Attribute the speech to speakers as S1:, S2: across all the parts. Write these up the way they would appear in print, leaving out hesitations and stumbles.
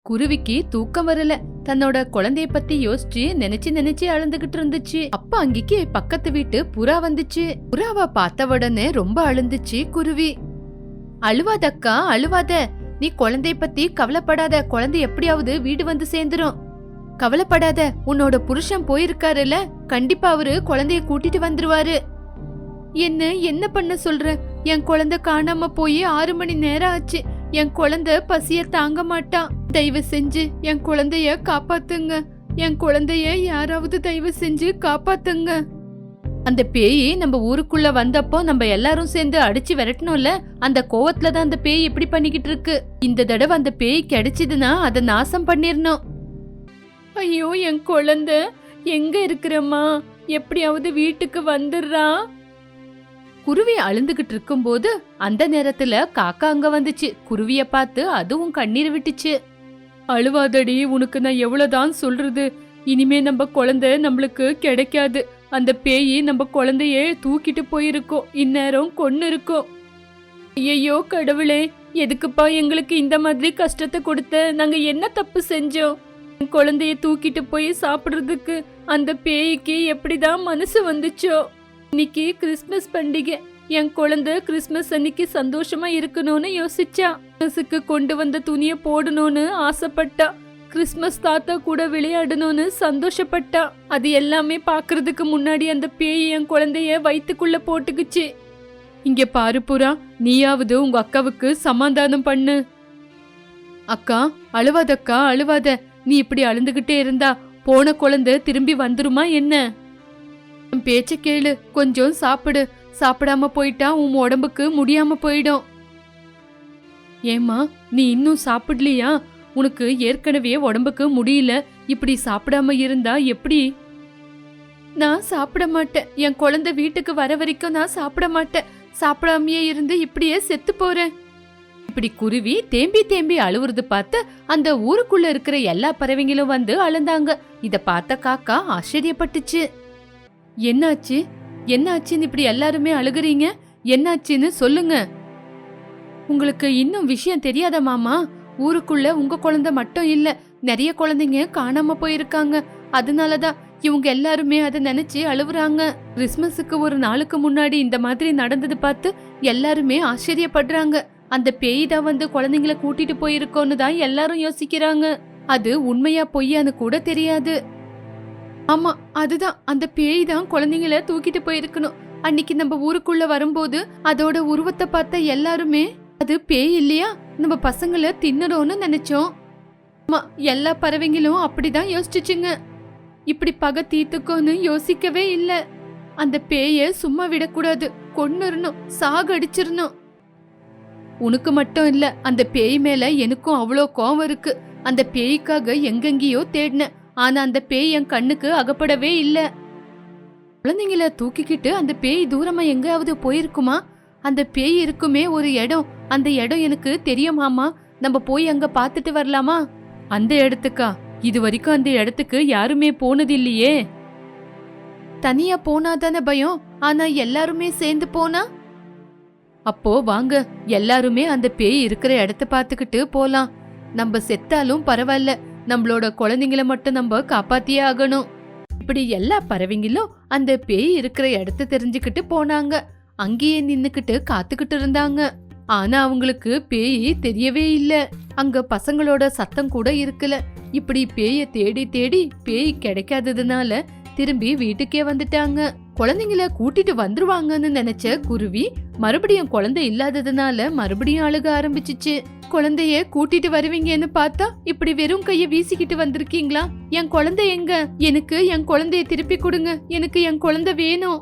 S1: குருவிக்கு தூக்கம் வரல. தன்னோட குழந்தைய பத்தி யோசிச்சு நினைச்சு அழுந்துகிட்டு இருந்துச்சு. அப்ப அங்கிக்கு பக்கத்து வீட்டு புறா வந்துச்சு. புறாவ பார்த்த உடனே ரொம்ப அழுந்துச்சு குருவி. அழுவாதக்கா அழுவாத, நீ குழந்தைய பத்தி கவலைப்படாத, குழந்தை எப்படியாவது வீடு வந்து சேர்ந்துரும். கவலைப்படாத, உன்னோட புருஷன் போயிருக்காருல, கண்டிப்பா அவரு குழந்தைய கூட்டிட்டு வந்துருவாரு. என்ன பண்ண சொல்ற? என் குழந்தை காணாம போய் 6 மணி நேரம் ஆச்சு. என் குழந்தை பசிய தாங்க மாட்டான். தயவு செஞ்சு என் குழந்தைய காப்பாத்துங்க. என் குழந்தைய யாராவது தயவு செஞ்சு காப்பாத்துங்க. அந்த பேய் நம்ம ஊருக்குள்ள வந்தப்போ நம்ம எல்லாரும் சேர்ந்து அடிச்சு விரட்டணும்ல, அந்த கோவத்துலதான் அந்த பேய் இப்படி பண்ணிக்கிட்டு இருக்கு. இந்த தடவை அந்த பேய் கிடைச்சதுன்னா அதை நாசம் பண்ணிரணும். ஐயோ, என் குழந்தை எங்க இருக்கிறம்மா? எப்படியாவது வீட்டுக்கு வந்துடுறா. குருவி அழுந்துகிட்டு இருக்கும் போது அந்த நேரத்துல காக்கா அங்க வந்துச்சு. குருவிய பார்த்து அதுவும் கண்ணீர் விட்டுச்சு. அழுவாதடி, உனக்கு நான் எவ்வளவுதான் சொல்றது, இனிமே நம்ம குழந்தை நம்மளுக்கு கிடைக்காது. அந்த பேய் நம்ம குழந்தைய தூக்கிட்டு போயிருக்கோம், இந்நேரம் கொன்னு இருக்கோம். ஐயோ கடவுளே, எதுக்குப்பா எங்களுக்கு இந்த மாதிரி கஷ்டத்தை கொடுத்த? நாங்க என்ன தப்பு செஞ்சோம்? குழந்தைய தூக்கிட்டு போய் சாப்பிடுறதுக்கு அந்த பேய்க்கு எப்படிதான் மனசு வந்துச்சோ? இன்னைக்கு கிறிஸ்மஸ் பண்டிகை, என் குழந்தை கிறிஸ்மஸ் அன்னைக்கு சந்தோஷமா இருக்கணும்னு யோசிச்சா. கிறிஸ்மஸுக்கு கொண்டு வந்த துணியை போடணும்னு ஆசைப்பட்டா. கிறிஸ்மஸ் தாத்தா கூட விளையாடணும்னு சந்தோஷப்பட்டா. அது எல்லாமே பாக்குறதுக்கு முன்னாடி அந்த பேய் என் குழந்தைய வயித்துக்குள்ள போட்டுக்குச்சு. இங்க பாரு புறா, நீயாவது உங்க அக்காவுக்கு சமாதானம் பண்ணு. அக்கா அழுவாதக்கா அழுவாத, நீ இப்படி அழுந்துகிட்டே இருந்தா போன குழந்தை திரும்பி வந்துருமா என்ன? பேச்ச கேளு, கொஞ்சம் சாப்பிடு. சாப்பிடாம போயிட்டா உன் உடம்புக்கு முடியாம போயிடும். ஏமா நீ இன்னும் சாப்பிடலையா? உனக்கு ஏற்கனவே உடம்புக்கு முடியல, இப்படி சாப்பிடாம இருந்தா எப்படி? நான் சாப்பிட மாட்டேன். என் குழந்தை வீட்டுக்கு வர வரைக்கும் நான் சாப்பிட மாட்டேன். சாப்பிடாமையே இருந்து இப்படியே செத்து போறேன். இப்படி குருவி தேம்பி தேம்பி அழுவுறது பார்த்து அந்த ஊருக்குள்ள இருக்கிற எல்லா பறவைங்களும் வந்து அழுந்தாங்க. இத பார்த்த காக்கா ஆச்சரியப்பட்டுச்சு. என்னாச்சு என்னாச்சுன்னு இப்படி எல்லாருமே அழுகுறீங்க? என்னாச்சுன்னு சொல்லுங்க. உங்களுக்கு இன்னும் விஷயம் தெரியாத மாமா? ஊருக்குள்ள உங்க குழந்தை மட்டும் இல்ல, நிறைய குழந்தைங்க காணாம போயிருக்காங்க. அதனாலதான் இவங்க எல்லாருமே அதை நினைச்சு அழுவுறாங்க. கிறிஸ்மஸுக்கு ஒரு நாளுக்கு முன்னாடி இந்த மாதிரி நடந்தது பார்த்து எல்லாருமே ஆச்சரியப்படுறாங்க. அந்த பேய் தான் வந்து குழந்தைங்களை கூட்டிட்டு போயிருக்கோன்னு தான் எல்லாரும் யோசிக்கிறாங்க. அது உண்மையா பொய்யான்னு கூட தெரியாது. ஆமா, அதுதான், அந்த பேய் தான் குழந்தைங்கள தூக்கிட்டு போயிருக்கணும். அன்னைக்கு நம்ம ஊருக்குள்ள வரும்போது அதோட உருவத்தை பார்த்த எல்லாருமே அது பேய் இல்லையா, நம்ம பசங்களை தின்னறோம்னு நினைச்சோம். ஆமா, எல்லா பறவைங்களும் அப்படிதான் யோசிச்சுச்சுங்க. இப்படி பகை தீர்த்துக்கோன்னு யோசிக்கவே இல்ல. அந்த பேய சும்மா விடக்கூடாது, கொன்னுறணும், சாகடிச்சிடணும். உனக்கு மட்டும் இல்ல, அந்த பேய் மேல எனக்கும் அவ்வளோ கோவம் இருக்கு. அந்த பேய்க்காக எங்கெங்கேயோ தேடினேன், ஆனா அந்த பேய் என் கண்ணுக்கு அகப்படவே இல்ல. குழந்தைங்கள தூக்கிக்கிட்டு அந்த பேய் தூரமா எங்காவது போயிருக்குமா? அந்த பேய் இருக்குமே ஒரு இடம், அந்த இடம் எனக்கு தெரியுமாமா. நம்ம போய் அங்க பாத்துட்டு வரலாமா? அந்த இடத்துக்கா? இது வரைக்கும் அந்த இடத்துக்கு யாருமே போனது இல்லையே. தனியா போனாதானே பயம், ஆனா எல்லாருமே சேர்ந்து போனா? அப்போ வாங்க எல்லாருமே அந்த பேய் இருக்கிற இடத்த பாத்துக்கிட்டு போலாம். நம்ம செத்தாலும் பரவாயில்ல, நம்மளோட குழந்தைங்கள மட்டும் நம்ம காப்பாத்தியே ஆகணும். இப்படி எல்லா பறவைங்களும் அந்த பேய் இருக்கிற இடத்த தெரிஞ்சுக்கிட்டு போனாங்க. அங்கேயே நின்னுக்கிட்டு காத்துக்கிட்டு இருந்தாங்க. ஆனா அவங்களுக்கு பேய் தெரியவே இல்ல. அங்க பசங்களோட சத்தம் கூட இருக்கல. இப்படி பேய தேடி தேடி பேய் கிடைக்காததுனால திரும்பி வீட்டுக்கே வந்துட்டாங்க. குழந்தைங்கள கூட்டிட்டு வந்துருவாங்கன்னு நினைச்ச குருவி மறுபடியும் குழந்தை இல்லாததுனால மறுபடியும் அழுக ஆரம்பிச்சிச்சு. குழந்தைய கூட்டிட்டு வருவீங்கன்னு பார்த்தா இப்படி வெறும் கைய வீசிக்கிட்டு வந்திருக்கீங்களா? என் குழந்தை எங்க? எனக்கு என் குழந்தைய திருப்பி கொடுங்க, எனக்கு என் குழந்தை வேணும்.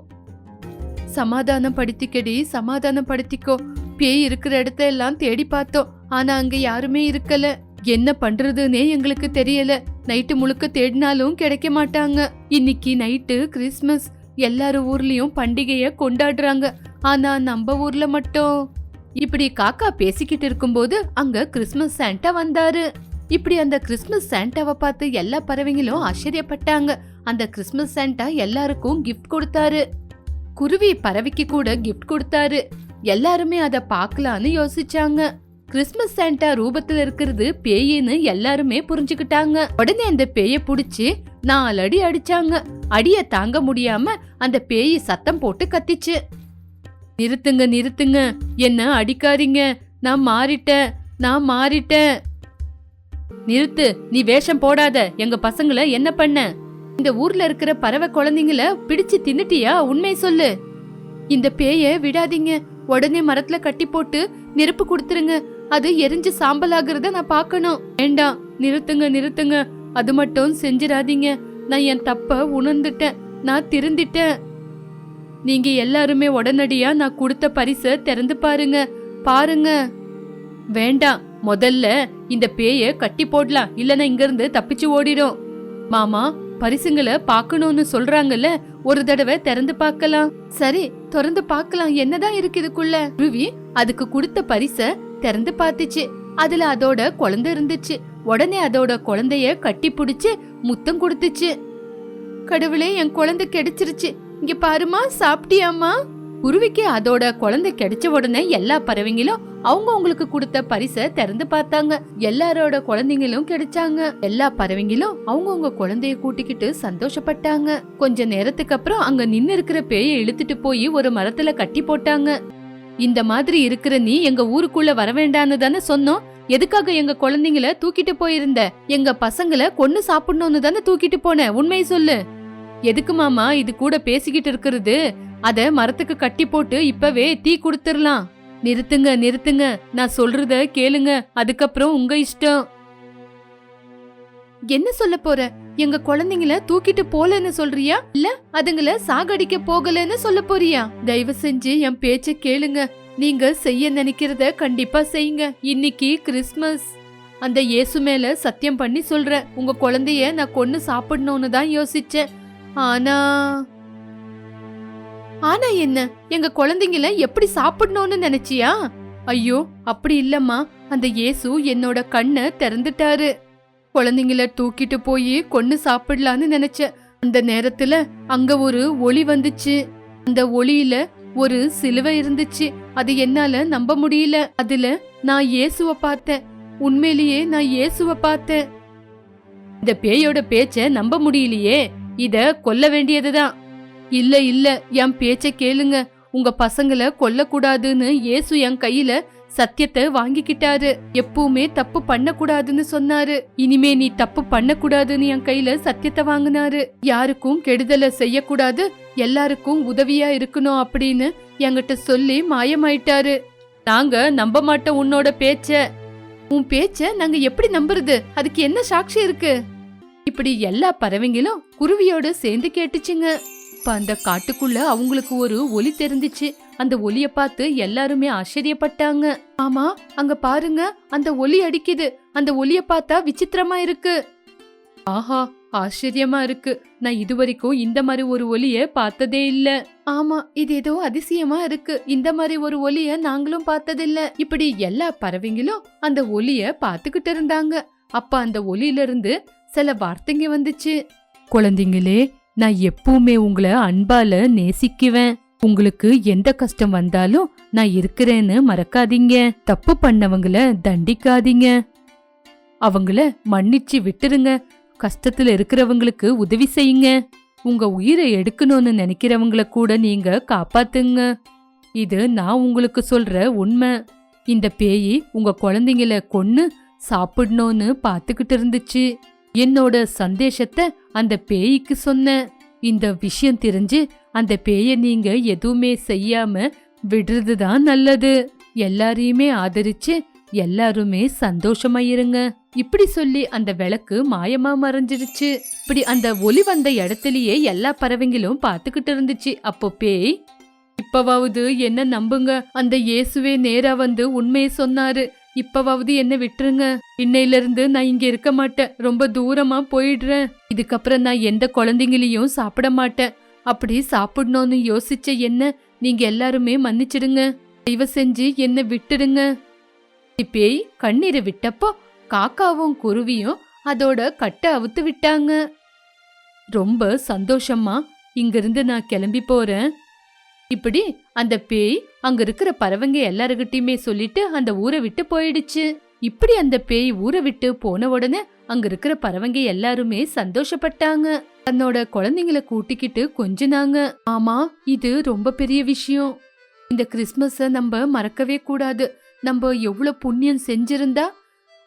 S1: சமாதானம் படுத்திக்கடி, சமாதானம் படுத்திக்கோ. பேய் இருக்கிற இடத்த எல்லாம் தேடி பார்த்தோம், ஆனா அங்க யாருமே இருக்கல. என்ன பண்றதுன்னே எங்களுக்கு தெரியல. நைட்டு முழுக்க தேடினாலும் கிடைக்க மாட்டாங்க. இன்னைக்கு நைட்டு கிறிஸ்மஸ், எல்லாரும் ஊர்லயும் பண்டிகைய கொண்டாடுறாங்க. ஆனா நம்ம ஊர்ல மட்டும். இப்படி காக்கா பேசிக்கிட்டு இருக்கும்போது அங்க கிறிஸ்மஸ் சாண்டா வந்தாரு. இப்படி அந்த கிறிஸ்மஸ் சாண்டாவை பார்த்து எல்லா பறவைங்களும் ஆச்சரியப்பட்டாங்க. அந்த கிறிஸ்மஸ் சாண்டா எல்லாருக்கும் கிஃப்ட் கொடுத்தாரு. குருவி பறவைக்கு கூட கிஃப்ட் கொடுத்தாரு. எல்லாருமே அத பார்க்கலான்னு யோசிச்சாங்க. கிறிஸ்மஸ் சாண்டா ரூபத்துல இருக்கிறது பேயின்னு எல்லாருமே புரிஞ்சுக்கிட்டாங்க. உடனே அந்த பேய புடிச்சு 4 அடி அடிச்சாங்க. அடிய தாங்க முடியாம அந்த பேய் சத்தம் போட்டு கத்திச்சு. நிறுத்துங்க நிறுத்துங்க, என்ன அடிக்காதீங்க, நான் மாறிட்டேன். நிறுத்து, நீ வேஷம் போடாத. எங்க பசங்களை என்ன பண்ண? இந்த ஊர்ல இருக்கிற பறவை குழந்தைங்கள பிடிச்சு தின்னுட்டியா? உண்மை சொல்லு. இந்த பேய விடாதீங்க. உடனே மரத்துல கட்டி போட்டு நெருப்பு கொடுத்துருங்க. அது எரிஞ்சு சாம்பல் ஆகுறத நான் பாக்கணும். வேண்டாம், நிறுத்துங்க. அது மட்டும் செஞ்சிடாதீங்க. நான் என் தப்ப உணர்ந்துட்டேன். நான் திருந்திட்டேன். நீங்க எல்லாருமே உடனடியா நான் கொடுத்த பரிசை திறந்து பாருங்க. வேண்டாம், முதல்ல இந்த பேய கட்டி போடலாம், இல்லனா இங்க இருந்து தப்பிச்சு ஓடிடும். மாமா, பரிசுங்களை பாக்கணும்னு சொல்றாங்கல்ல, ஒரு தடவை திறந்து பார்க்கலாம். சரி, திறந்து பார்க்கலாம். என்னதான் இருக்கு இதுக்குள்ள? குருவி அதுக்கு கொடுத்த பரிச திறந்து பார்த்துச்சு. அதுல அதோட குழந்தை இருந்துச்சு. உடனே அதோட குழந்தைய கட்டி பிடிச்சு முத்தம் கொடுத்துச்சு. கடவுளே, என் குழந்தை கிடைச்சிருச்சு. இங்க பாருமா, சாப்பிட்டியாமா? குருவிக்கு அதோட குழந்தை கிடைச்ச உடனே எல்லா பறவைங்களும் அவங்களுக்கு கொடுத்த பரிசை திறந்து பார்த்தாங்க. எல்லாரோட குழந்தைங்களும் கிடைச்சாங்க. எல்லா பறவைங்களும் அவங்கவுங்க குழந்தைய கூட்டிக்கிட்டு சந்தோஷப்பட்டாங்க. கொஞ்ச நேரத்துக்கு அப்புறம் அங்க நின்னு இருக்கிற பேயை இழுத்துட்டு போய் ஒரு மரத்துல கட்டி போட்டாங்க. இந்த மாதிரி இருக்கிற நீ எங்க ஊருக்குள்ள வர வேண்டான்னு தானே சொன்னோம். எதுக்காக எங்க குழந்தைங்கள தூக்கிட்டு போயிருந்த? எங்க பசங்களை கொன்னு சாப்பிடணும்னு தானே தூக்கிட்டு போன? உண்மை சொல்லு. எதுக்கு மாமா இது கூட பேசிக்கிட்டு இருக்கிறது? அத மரத்துக்கு கட்டி போட்டு இப்பவே தீ கொடுத்துடலாம். நிறுத்துங்க, நான் சொல்றத கேளுங்க. அதுக்கப்புறம் உங்க இஷ்டம். என்ன சொல்ல போற? எங்க குழந்தைங்கள தூக்கிட்டு போலன்னு சொல்றியா, இல்ல அதுங்கள சாகடிக்க போகலன்னு சொல்ல போறியா? தயவு செஞ்சு என் பேச்ச கேளுங்க. நீங்க செய்ய நினைக்கிறத கண்டிப்பா செய்யுங்க. இன்னைக்கு கிறிஸ்மஸ். அந்த இயேசு மேல சத்தியம் பண்ணி சொல்றேன், உங்க குழந்தைய நான் கொன்னு சாப்பிடணும்னு தான் யோசிச்சேன். ஆனா என்ன, எங்க குழந்தைங்கள எப்படி சாப்பிடணும்னு நினைச்சியா? ஐயோ, அப்படி இல்லம்மா. அந்த இயேசு என்னோட கண்ணை திறந்துட்டாரு. குழந்தைங்கள தூக்கிட்டு போய் கொன்னு சாப்பிடலான்னு நினைச்சேன். அந்த நேரத்துல அங்க ஒரு ஒளி வந்துச்சு. அந்த ஒளியில ஒரு சிலுவை இருந்துச்சு. அது என்னால நம்ப முடியல. அதுல நான் இயேசுவ பார்த்தேன். உண்மையிலேயே நான் இயேசுவ பார்த்தேன். இந்த பேயோட பேச்ச நம்ப முடியலையே. இத கொல்ல வேண்டியதுதான். இல்ல, என் பேச்ச கேளுங்க. உங்க பசங்களை கொல்ல கூடாதுன்னு இயேசு என் கையில சத்தியத்தை வாங்கிக்கிட்டாரு. எப்பவுமே தப்பு பண்ண கூடாதுன்னு சொன்னாரு. இனிமே நீ தப்பு பண்ண கூடாதுன்னு என் கையில சத்தியத்தை வாங்கினாரு. யாருக்கும் கெடுதலை செய்யக்கூடாது, எல்லாருக்கும் உதவியா இருக்கணும் அப்படின்னு என்கிட்ட சொல்லி மாயமாயிட்டாரு. நாங்க நம்ப மாட்டோம் உன்னோட பேச்ச. உன் பேச்ச நாங்க எப்படி நம்புறது? அதுக்கு என்ன சாட்சி இருக்கு? இப்படி எல்லா பறவைங்களும் குருவியோட சேர்ந்து கேட்டுச்சுங்க. இப்ப அந்த காட்டுக்குள்ள அவங்களுக்கு ஒரு ஒலி தெரிஞ்சிச்சு. அந்த ஒலிய பார்த்து எல்லாருமே ஆச்சரியப்பட்டாங்க. ஆமா, அங்க பாருங்க, அந்த ஒலி அடிக்குது. அந்த ஒலிய பார்த்தா விசித்திரமா இருக்கு. ஆஹா, ஆச்சரியமா இருக்கு. நான் இதுவரைக்கும் இந்த மாதிரி ஒரு ஒலிய பார்த்ததே இல்ல. ஆமா, இது ஏதோ அதிசயமா இருக்கு. இந்த மாதிரி ஒரு ஒலிய நாங்களும் பார்த்ததில்ல. இப்படி எல்லா பறவைங்களும் அந்த ஒலிய பார்த்துக்கிட்டு இருந்தாங்க. அப்ப அந்த ஒலியில இருந்து சில வார்த்தைங்க வந்துச்சு. குழந்தைங்களே, நான் எப்பவுமே உங்களை அன்பால நேசிக்குவேன். உங்களுக்கு எந்த கஷ்டம் வந்தாலும் நான் இருக்கிறேன்னு மறக்காதீங்க. தப்பு பண்ணவங்கள தண்டிக்காதீங்க. அவங்கள மன்னிச்சு விட்டுருங்க. கஷ்டத்துல இருக்கிறவங்களுக்கு உதவி செய்யுங்க. உங்க உயிரை எடுக்கணும்னு நினைக்கிறவங்கள கூட நீங்க காப்பாத்துங்க. இது நான் உங்களுக்கு சொல்ற உண்மை. இந்த பேயி உங்க குழந்தைங்கள கொன்னு சாப்பிடணும்னு பாத்துக்கிட்டு இருந்துச்சு. என்னோட சந்தேஷத்தை அந்த பேய்க்கு சொன்னேன். இந்த விஷயம் தெரிஞ்சு அந்த பேய நீங்க எதுவுமே செய்யாம விடுறதுதான் நல்லது. எல்லாரையுமே ஆதரிச்சு எல்லாருமே சந்தோஷமா இருங்க. இப்படி சொல்லி அந்த விளக்கு மாயமா மறைஞ்சிருச்சு. இப்படி அந்த ஒலி வந்த இடத்துலயே எல்லா பறவைங்களும் பாத்துக்கிட்டு இருந்துச்சு. அப்போ பேய், இப்பவாவது என்ன நம்புங்க. அந்த இயேசுவே நேரா வந்து உண்மையை சொன்னாரு. இப்பவாவது என்ன விட்டுருங்க. இன்னையில இருந்து நான் இங்க இருக்க மாட்டேன். ரொம்ப தூரமா போயிடுறேன். இதுக்கப்புறம் நான் எந்த குழந்தைங்களையும் சாப்பிட மாட்டேன். அப்படி சாப்பிடணும்னு யோசிச்ச என்ன நீங்க எல்லாருமே மன்னிச்சிடுங்க. தயவு செஞ்சு என்ன விட்டுடுங்க. பேய் கண்ணீரை விட்டப்போ காக்காவும் குருவியும் அதோட கட்டை அவுத்து விட்டாங்க. ரொம்ப சந்தோஷமா, இங்கிருந்து நான் கிளம்பி போறேன். இப்படி அந்த பேய் அங்க இருக்கிற பறவைங்க எல்லாருகிட்டயுமே சொல்லிட்டு அந்த ஊரை விட்டு போயிடுச்சு. இப்படி அந்த பேய் ஊரை விட்டு போன உடனே அங்க இருக்கிற பறவைங்க எல்லாருமே சந்தோஷப்பட்டாங்க. தன்னோட குழந்தைங்களை கூட்டிக்கிட்டு கொஞ்சினாங்க. ஆமா, இது ரொம்ப பெரிய விஷயம். இந்த கிறிஸ்மஸ நம்ம மறக்கவே கூடாது. நம்ம எவ்வளவு புண்ணியம் செஞ்சிருந்தா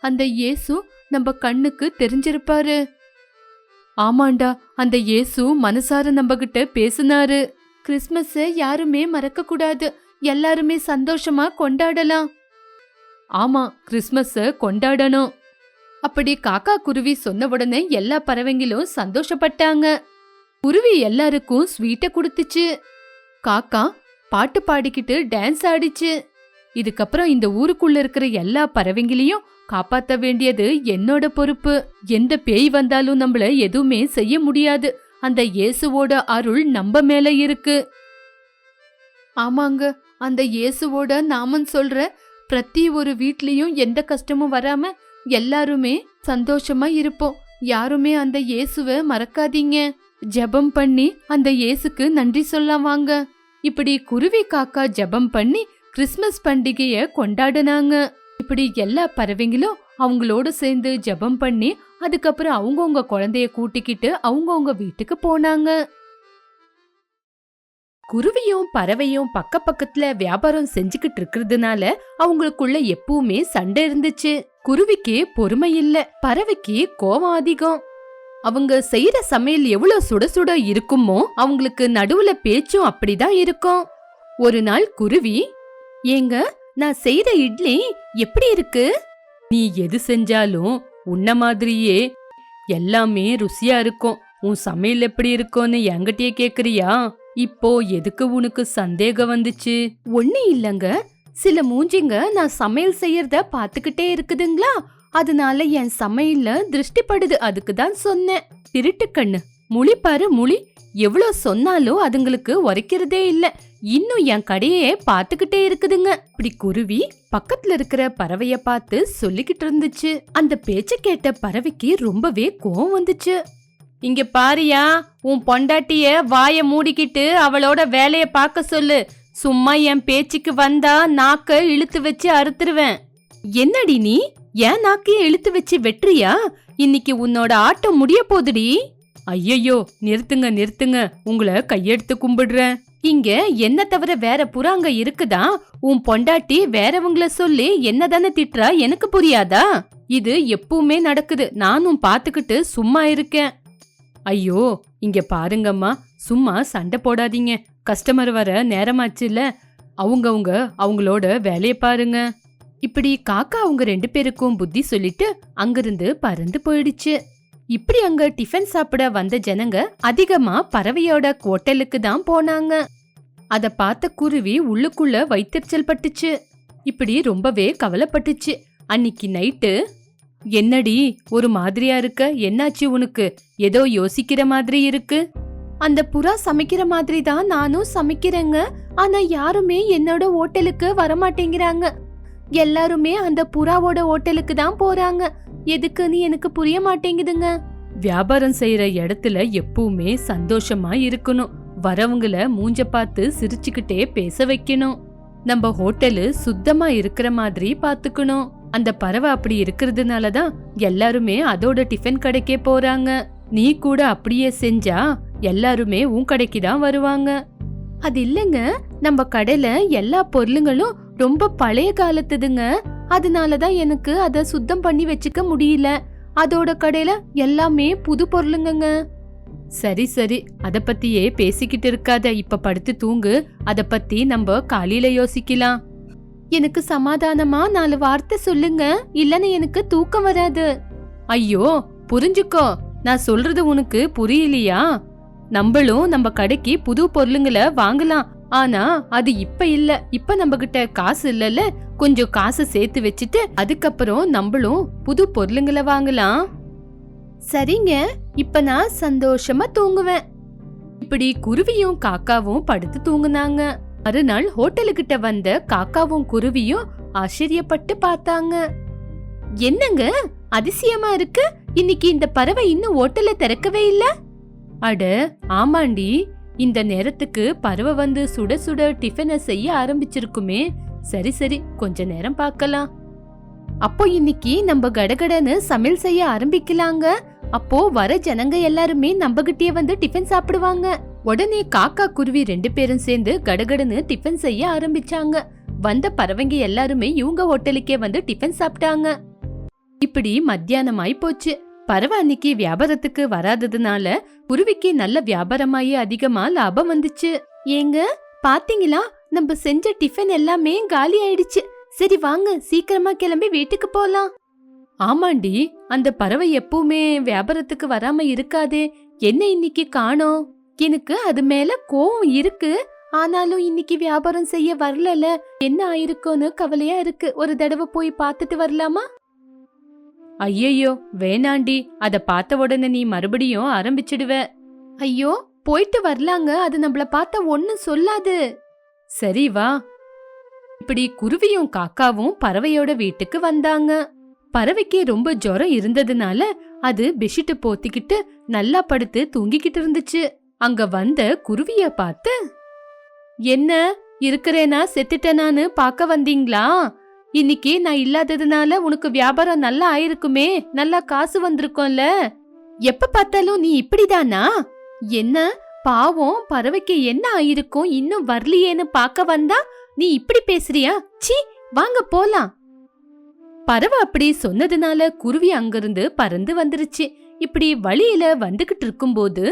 S1: அந்த இயேசு நம்ம கண்ணுக்கு தெரிஞ்சிருப்பாரு. ஆமாண்டா, அந்த இயேசு மனசார நம்ம கிட்ட பேசினாரு. கிறிஸ்மஸ யாருமே மறக்க கூடாது, எல்லாருமே சந்தோஷமா கொண்டாடலாம். ஆமா, கிறிஸ்மஸ கொண்டாடணும். அப்படி காக்கா குருவி சொன்ன உடனே எல்லா பறவைங்களும் சந்தோஷப்பட்டாங்க. குருவி எல்லாருக்கும் ஸ்வீட்டை கொடுத்துச்சு. காக்கா பாட்டு பாடிக்கிட்டு டான்ஸ் ஆடிச்சு. இதுக்கப்புறம் இந்த ஊருக்குள்ள இருக்கிற எல்லா பறவைங்களையும் காப்பாத்த வேண்டியது என்னோட பொறுப்பு. எந்த பேய் வந்தாலும் நம்மள எதுவுமே செய்ய முடியாது. அந்த இயேசுவோட அருள் நம்ம மேல இருக்கு. ஆமாங்க, அந்த இயேசுவோட நாமம் சொல்ற பிரதி ஒரு வீட்லயும் எந்த கஷ்டமும் வராம எல்லாருமே சந்தோஷமா இருப்போம். யாருமே அந்த இயேசுவை மறக்காதீங்க. ஜெபம் பண்ணி அந்த இயேசுக்கு நன்றி சொல்லலாம் வாங்க. இப்படி குருவி காக்கா ஜெபம் பண்ணி கிறிஸ்மஸ் பண்டிகைய கொண்டாடுனாங்க. இப்படி எல்லா பறவைங்களும் அவங்களோட சேர்ந்து ஜெபம் பண்ணி அதுக்கப்புறம் அவங்கவுங்க குழந்தைய கூட்டிக்கிட்டு அவங்கவுங்க வீட்டுக்கு போனாங்க. குருவியும் பறவையும் பக்க பக்கத்துல வியாபாரம் செஞ்சுக்கிட்டு இருக்கிறதுனால அவங்களுக்குள்ள எப்பவுமே சண்டை இருந்துச்சு. குருவிக்கு பொறுமை இல்ல, பறவைக்கு கோவம் அதிகம். அவங்க செய்யற சமையல் எவ்வளவு சுட சுட இருக்குமோ அவங்களுக்கு நடுவுல பேச்சும் அப்படிதான் இருக்கும். ஒரு நாள் குருவி, ஏங்க, நான் செய்யற இட்லி எப்படி இருக்கு? நீ எது செஞ்சாலும் உன்ன மாதிரியே எல்லாமே ருசியா இருக்கும். உன் சமையல் எப்படி இருக்கும்னு என்கிட்டயே கேக்குறியா? இப்போ எதுக்கு உனக்கு சந்தேகம் வந்துச்சு? ஒண்ணு இல்லங்க, சில மூஞ்சிங்க நான் சமையல் செய்யறத பாத்துக்கிட்டே இருக்குதுங்களா, அதனால என் சமையல்ல திருஷ்டிப்படுது, அதுக்குதான் சொன்னேன். திருட்டு கண்ணு, முழி பாரு முழி, எவ்வளவு சொன்னாலும் அதுங்களுக்கு உரைக்கிறதே இல்ல, இன்னும் என் கடையே பாத்துக்கிட்டே இருக்குதுங்க. இப்படி குருவி பக்கத்துல இருக்கிற பறவைய பார்த்து சொல்லிக்கிட்டு இருந்துச்சு. அந்த பேச்ச கேட்ட பறவைக்கு ரொம்பவே கோவம் வந்துச்சு. இங்க பாரியா, உன் பொண்டாட்டிய வாய மூடிக்கிட்டு அவளோட வேலைய பார்க்க சொல்லு. சும்மா என் பேச்சுக்கு வந்தா நாக்க இழுத்து வச்சு அறுத்துருவேன். என்னடி நீ ஏன் நாக்கைய இழுத்து வச்சு வெட்டுறியா? இன்னைக்கு உன்னோட ஆட்டம் முடிய போதுடி. ஐயையோ, நிறுத்துங்க நிறுத்துங்க, உங்களை கையெடுத்து கும்பிடுறேன். இங்க என்ன தவிர வேற புறாங்க இருக்குதா? உன் பொண்டாட்டி வேறவங்கள சொல்லி என்னதானே திட்டுறா, எனக்கு புரியாதா? இது எப்பவுமே நடக்குது, நானும் பாத்துக்கிட்டு சும்மா இருக்கேன். ஐயோ, இங்க பாருங்கம்மா, சும்மா சண்டை போடாதீங்க. கஸ்டமர் வர நேரமாச்சுல்ல, அவங்கவுங்க அவங்களோட வேலைய பாருங்க. இப்படி காக்கா அவங்க 2 பேருக்கும் புத்தி சொல்லிட்டு அங்கிருந்து பறந்து போயிடுச்சு. இப்படி அங்க டிஃபன் சாப்பிட வந்த ஜனங்க அதிகமா பறவையோட ஹோட்டலுக்கு தான் போனாங்க. அத பார்த்த குருவி உள்ளுக்குள்ள வைத்தறிச்சல் பட்டுச்சு. இப்படி ரொம்பவே கவலைப்பட்டுச்சு. அன்னிக்கு நைட்டு, என்னடி ஒரு மாதிரியா இருக்க, என்னாச்சு உனக்கு? ஏதோ யோசிக்கிற மாதிரி இருக்கு. அந்த புறா சமைக்கிற மாதிரி தான் நானும் சமைக்கிறேங்க, ஆனா யாருமே என்னோட ஹோட்டலுக்கு வரமாட்டேங்கிறாங்க. எல்லாருமே அந்த புறாவோட ஹோட்டலுக்கு தான் போறாங்க. எதுக்குன்னு எனக்கு புரிய மாட்டேங்குதுங்க. வியாபாரம் செய்யற இடத்துல எப்பவுமே சந்தோஷமா இருக்கணும். வரவங்கள மூஞ்ச பார்த்து சிரிச்சுக்கிட்டே பேச வைக்கணும். நம்ம ஹோட்டலு சுத்தமா இருக்கிற மாதிரி பாத்துக்கணும். அந்த பறவை அப்படி இருக்கிறதுனாலதான் எல்லாருமே அதோட டிஃபன் கடைக்கே போறாங்க. நீ கூட அப்படியே செஞ்சா எல்லாருமே உன் கடைக்கு தான் வருவாங்க. அது இல்லங்க, நம்ம கடையில எல்லா பொருளுங்களும் ரொம்ப பழைய காலத்துதுங்க, அதனாலதான் எனக்கு அத சுத்தம் பண்ணி வச்சுக்க முடியல. அதோட கடையில எல்லாமே புது பொருளுங்க. சரி சரி, அத பத்தியே பேசிக்கிட்டு இருக்காத, இப்ப படுத்து தூங்கு. அத பத்தி நம்ம காலையில யோசிக்கலாம். எனக்கு சமாதானமா 4 வார்த்தை சொல்லுங்க, இல்லன்னு எனக்கு தூக்கம் வராது. ஐயோ, புரிஞ்சுக்கோ, நான் சொல்றது உனக்கு புரியலையா? நம்மளும் நம்ம கடைக்கு புது பொருளுங்களை வாங்கலாம், ஆனா அது இப்ப இல்ல. இப்ப நம்ம கிட்ட காசு இல்லல, கொஞ்சம் காசு சேர்த்து வச்சுட்டு அதுக்கப்புறம் நம்மளும் புது பொருளுங்களை வாங்கலாம். சரிங்க, இப்ப நான் சந்தோஷமா தூங்குவேன். இப்படி குருவியும் காக்காவும் படுத்து தூங்குனாங்க. மறுநாள் ஹோட்டலுக்கிட்ட வந்த காக்காவும் குருவியும் ஆச்சரியப்பட்டு பார்த்தாங்க. என்னங்க அதிசயமா இருக்கு, இன்னைக்கு இந்த பறவை இன்னும் ஹோட்டல திறக்கவே இல்ல. அட ஆமாண்டி, இந்த நேரத்துக்கு பறவை வந்து சுட சுட டிஃபனை செய்ய ஆரம்பிச்சிருக்குமே. சரி சரி, கொஞ்ச நேரம் பார்க்கலாம். அப்போ இன்னைக்கு நம்ம கடகடன்னு சமையல் செய்ய ஆரம்பிக்கலாங்க. அப்போ வர ஜனங்க எல்லாருமே நம்ம கிட்டே வந்து டிஃபன் சாப்பிடுவாங்க. உடனே காக்கா குருவி 2 பேரும் சேர்ந்து கடகடன்னு டிஃபன் செய்ய ஆரம்பிச்சாங்க. வந்த பறவைங்க எல்லாருமே இவங்க ஹோட்டலுக்கே வந்து டிஃபன் சாப்பிட்டாங்க. இப்படி மத்தியானமாய் போச்சு. பறவை அன்னைக்கு வியாபாரத்துக்கு வராததுனால குருவிக்கு நல்ல வியாபாரமாயி அதிகமா லாபம் வந்துச்சு. ஏங்க பாத்தீங்களா, நம்ம செஞ்ச டிஃபன் எல்லாமே காலி ஆயிடுச்சு. சரி வாங்க சீக்கிரமா கிளம்பி வீட்டுக்கு போலாம். ஆமாண்டி, அந்த பறவை எப்பவுமே வியாபாரத்துக்கு வராம இருக்காதே, என்ன இன்னைக்கு காணோம்? எனக்கு அது மேல கோவம் இருக்கு. ஆனாலும் இன்னைக்கு வியாபாரம் செய்ய வரல, என்ன ஆயிருக்கோன்னு கவலையா இருக்கு. ஒரு தடவை போய் பார்த்துட்டு வரலாமா? ஐயோ வேணாண்டி, அத பார்த்த உடனே நீ மறுபடியும் ஆரம்பிச்சிடுவ. ஐயோ போயிட்டு வரலாங்க, அது நம்மள பார்த்த ஒண்ணும் சொல்லாது. சரி வா. இப்படி குருவியும் காக்காவும் பறவையோட வீட்டுக்கு வந்தாங்க. பறவைக்கு ரொம்ப ஜுரம் இருந்ததுனால அது பெட்ஷீட் போத்திக்கிட்டு நல்லா படுத்து தூங்கிக்கிட்டு இருந்துச்சு. அங்க வந்த குருவிய பார்த்து, என்ன இருக்கிறேனா செத்துட்டேனான்னு பாக்க வந்தீங்களா? இன்னைக்கு நான் இல்லாததுனால உனக்கு வியாபாரம் நல்லா ஆயிருக்குமே, நல்லா காசு வந்திருக்கும்ல. எப்ப பார்த்தாலும் நீ இப்படிதானா? என்ன பாவம், பறவைக்கு என்ன ஆயிருக்கும், இன்னும் வரலையேன்னு பாக்க வந்தா நீ இப்படி பேசுறியா? சீ, வாங்க போலாம். பறவை அப்படி சொன்னதுனால குருவி அங்கிருந்து பறந்து வந்துருச்சு. இப்படி வழியில வந்துகிட்டு இருக்கும்போது,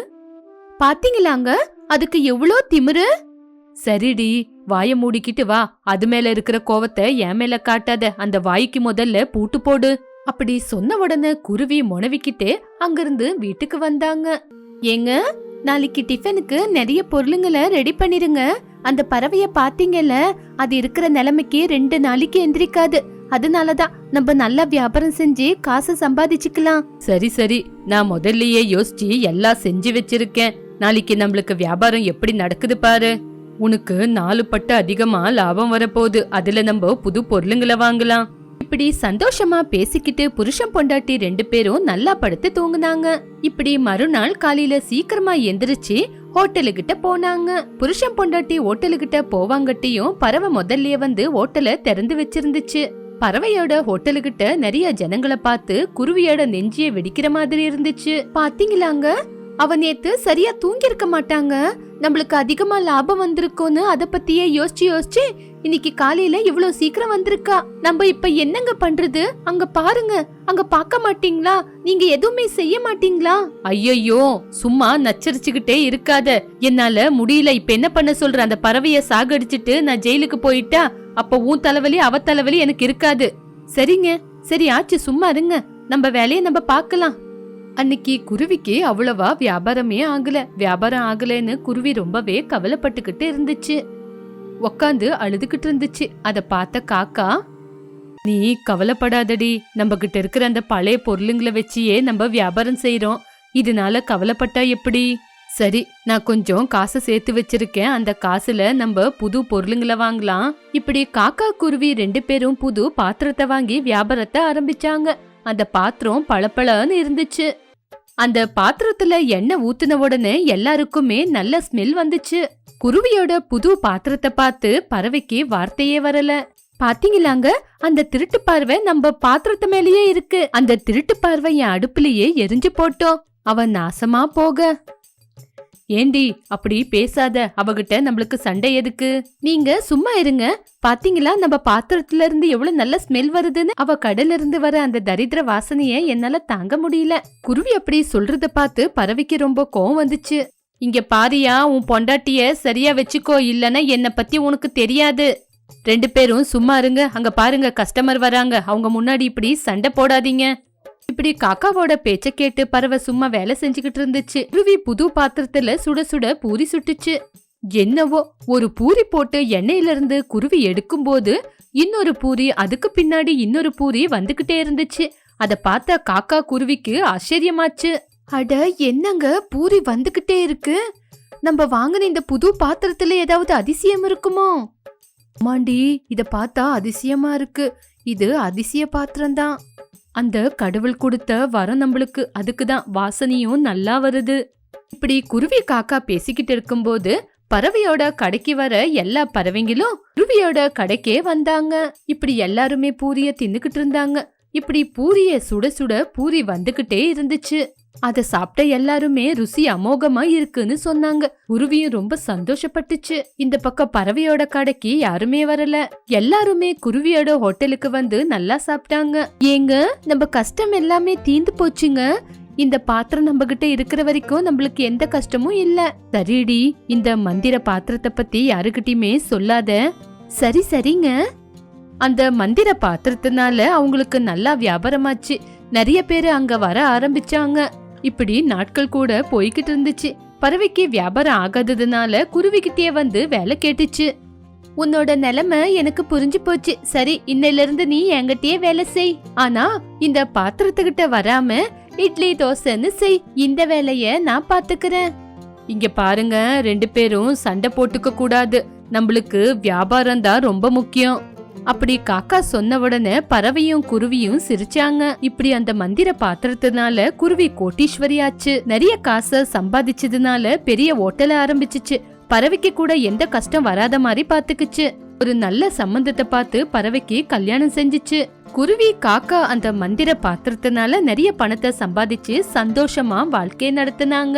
S1: பாத்தீங்களாங்க அதுக்கு எவ்வளோ திமிரு. சரிடி, வாய மூடிக்கிட்டு வா. அது மேல இருக்கிற கோவத்தை என் மேல காட்டாத. அந்த வாய்க்கு முதல்ல பூட்டு போடு. அப்படி சொன்ன உடனே குருவி முனவிக்கிட்டே அங்கிருந்து வீட்டுக்கு வந்தாங்க. ஏங்க, நாளைக்கு டிஃபனுக்கு நிறைய பொருளுங்களை ரெடி பண்ணிருங்க. அந்த பறவைய பாத்தீங்கல்ல, அது இருக்கிற நிலைமைக்கு 2 நாளைக்கு எந்திரிக்காது. அதனாலதான் நம்ம நல்லா வியாபாரம் செஞ்சு காசு சம்பாதிச்சுக்கலாம். சரி சரி, நான் முதல்லயே யோசிச்சு எல்லாம் செஞ்சு வச்சிருக்கேன். நாளைக்கு நம்மளுக்கு வியாபாரம் எப்படி நடக்குது பாரு. உனக்கு 4 பட்டு அதிகமா லாபம் வரப்போகுது. அதுல நம்ம புது பொருளுங்களை வாங்கலாம். இப்படி சந்தோஷமா பேசிக்கிட்டு புருஷன் பொண்டாட்டி 2 பேரும் நல்லா படுத்து தூங்குனாங்க. இப்படி மறுநாள் காலையில சீக்கிரமா எந்திரிச்சு ஹோட்டலுகிட்ட போனாங்க. புருஷன் பொண்டாட்டி ஹோட்டலுகிட்ட போவாங்கட்டியும் பறவை முதல்லயே வந்து ஹோட்டலை திறந்து வச்சிருந்துச்சு. பறவையோட ஹோட்டலுகிட்ட நிறைய ஜனங்களை பார்த்து குருவியோட நெஞ்சிய வெடிக்கிற மாதிரி இருந்துச்சு. பாத்தீங்களாங்க, அவ நேத்து சரியா தூங்கி இருக்க மாட்டாங்க. நம்மளுக்கு அதிகமா லாபம் வந்திருக்கும்னு அத பத்தியே யோசிச்சு யோசிச்சு இன்னைக்கு காலையில இவ்வளவு சீக்கிரம் வந்திருக்கா. நம்ம இப்ப என்னங்க பண்றது? அங்க பாருங்க, அங்க பாக்க மாட்டீங்களா? நீங்க எதுவுமே செய்ய மாட்டீங்களா? ஐயோ, சும்மா நச்சரிச்சுக்கிட்டே இருக்காத. என்னால முடியல. இப்ப என்ன பண்ண சொல்ற? அந்த பறவைய சாகடிச்சிட்டு நான் ஜெயிலுக்கு போயிட்டா அப்ப உன் தலைவலி அவ தலைவலி எனக்கு இருக்காது. சரிங்க, சரி ஆச்சு, சும்மா இருங்க. நம்ம வேலையை நம்ம பாக்கலாம். அன்னைக்கு குருவிக்கு அவ்வளவா வியாபாரமே ஆகல. வியாபாரம் ஆகலன்னு குருவி ரொம்பவே கவலைப்பட்டுக்கிட்டு இருந்துச்சு. உக்காந்து அழுதுகிட்டு இருந்துச்சு. அத பார்த்த காக்கா, நீ கவலைப்படாதடி, நம்ம கிட்ட இருக்கிற அந்த பழைய பொருளுங்களை வச்சியே நம்ம வியாபாரம் செய்யறோம். இதனால கவலைப்பட்டா எப்படி? சரி, நான் கொஞ்சம் காசை சேர்த்து வச்சிருக்கேன். அந்த காசுல நம்ம புது பொருளுங்களை வாங்கலாம். இப்படி காக்கா குருவி 2 பேரும் புது பாத்திரத்தை வாங்கி வியாபாரத்தை ஆரம்பிச்சாங்க. அந்த பாத்திரம் பளபளன்னு இருந்துச்சு. அந்த பாத்திரத்துல எண்ணெய் ஊத்துன உடனே எல்லாருக்குமே நல்ல ஸ்மெல் வந்துச்சு. குருவியோட புது பாத்திரத்தை பார்த்து பறவைக்கு வார்த்தையே வரல. பாத்தீங்களாங்க, அந்த திருட்டு பார்வை நம்ம பாத்திரத்து மேலேயே இருக்கு. அந்த திருட்டு பார்வை என் அடுப்புலயே எரிஞ்சு போட்டோம். அவன் நாசமா போக. ஏண்டி அப்படி பேசாத, அவகிட்ட நம்மளுக்கு சண்டை எதுக்கு? நீங்க சும்மா இருங்க. பாத்தீங்களா நம்ம பாத்திரத்துல இருந்து எவ்வளவு நல்ல ஸ்மெல் வருதுன்னு? அவ கடல்ல இருந்து வர அந்த தரித்திர வாசனைய என்னால தாங்க முடியல. குருவி அப்படி சொல்றத பார்த்து பறவைக்கு ரொம்ப கோவம் வந்துச்சு. இங்க பாரியா, உன் பொண்டாட்டிய சரியா வச்சுக்கோ, இல்லன்னா என்ன பத்தி உனக்கு தெரியாது. 2 பேரும் சும்மா இருங்க. அங்க பாருங்க, கஸ்டமர் வராங்க. அவங்க முன்னாடி இப்படி சண்டை போடாதீங்க. இப்படி காக்காவோட பேச்ச கேட்டு பறவை சும்மா வேலை செஞ்சுக்கிட்டு இருந்துச்சு. குருவி புது பாத்திரத்துல சுட சுட பூரி சுட்டுச்சு. என்னவோ, ஒரு பூரி போட்டு எண்ணெயில இருந்து குருவி எடுக்கும் போது இன்னொரு பூரி, அதுக்கு பின்னாடி இன்னொரு பூரி வந்துகிட்டே இருந்துச்சு. அத பார்த்த காக்கா குருவிக்கு ஆச்சரியமாச்சு. அட என்னங்க, பூரி வந்துகிட்டே இருக்கு. நம்ம வாங்கின இந்த புது பாத்திரத்துல ஏதாவது அதிசயம் இருக்குமோ? மாண்டி, இத பார்த்தா அதிசயமா இருக்கு. இது அதிசய பாத்திரம்தான். அந்த கடவுள் கொடுத்த வரம் நம்மளுக்கு. அதுக்குதான் வாசனையும் நல்லா வருது. இப்படி குருவி காக்கா பேசிக்கிட்டு இருக்கும்போது பறவையோட கடைக்கு வர எல்லா பறவைங்களும் குருவியோட கடைக்கே வந்தாங்க. இப்படி எல்லாருமே பூரிய தின்னுக்கிட்டு இருந்தாங்க. இப்படி பூரிய சுட சுட பூரி வந்துகிட்டே இருந்துச்சு. அத சாப்பிட்ட எல்லாருமே ருசி அமோகமா இருக்குன்னு சொன்னாங்க. குருவியும் ரொம்ப சந்தோஷப்பட்டுச்சு. இந்த பக்கம் பறவையோட கடைக்கு யாருமே வரல. எல்லாருமே குருவியோட ஹோட்டலுக்கு வந்து நல்லா சாப்பிட்டாங்க. ஏங்க, நம்ம கஷ்டம் எல்லாமே தீந்து போச்சுங்க. இந்த பாத்திரம் நம்ம கிட்ட இருக்கிற வரைக்கும் நம்மளுக்கு எந்த கஷ்டமும் இல்ல. சரிடி, இந்த மந்திர பாத்திரத்தை பத்தி யாருகிட்டயுமே சொல்லாத. சரி சரிங்க. அந்த மந்திர பாத்திரத்தினால அவங்களுக்கு நல்லா வியாபாரமாச்சு. நிறைய பேரு அங்க வர ஆரம்பிச்சாங்க. இப்படி நாட்கள் கூட போய்கிட்டு இருந்துச்சு. பறவைக்கு வியாபாரம் ஆகாததுனால குருவிக்கிட்டே வந்து வேலை கேட்டுச்சு. உன்னோட நிலைமை எனக்கு புரிஞ்சு போச்சு. சரி, இன்னையில இருந்து நீ என்கிட்டயே வேலை செய். ஆனா இந்த பாத்திரத்துக்கிட்ட வராம இட்லி தோசைன்னு செய். இந்த வேலைய நான் பாத்துக்கிறேன். இங்க பாருங்க, 2 பேரும் சண்டை போட்டுக்க கூடாது. நம்மளுக்கு வியாபாரம் தான் ரொம்ப முக்கியம். அப்படி காக்கா சொன்ன உடனே பறவையும் குருவியும் சிரிச்சாங்க. இப்படி அந்த மந்திர பாத்திரத்தினால குருவி கோட்டீஸ்வரியாச்சு. நிறைய காசை சம்பாதிச்சதுனால பெரிய ஓட்டல ஆரம்பிச்சுச்சு. பறவைக்கு கூட எந்த கஷ்டம் வராத மாதிரி பாத்துக்குச்சு. ஒரு நல்ல சம்பந்தத்தை பார்த்து பறவைக்கு கல்யாணம் செஞ்சுச்சு. குருவி காக்கா அந்த மந்திர பாத்திரத்தினால நிறைய பணத்தை சம்பாதிச்சு சந்தோஷமா வாழ்க்கை நடத்தினாங்க.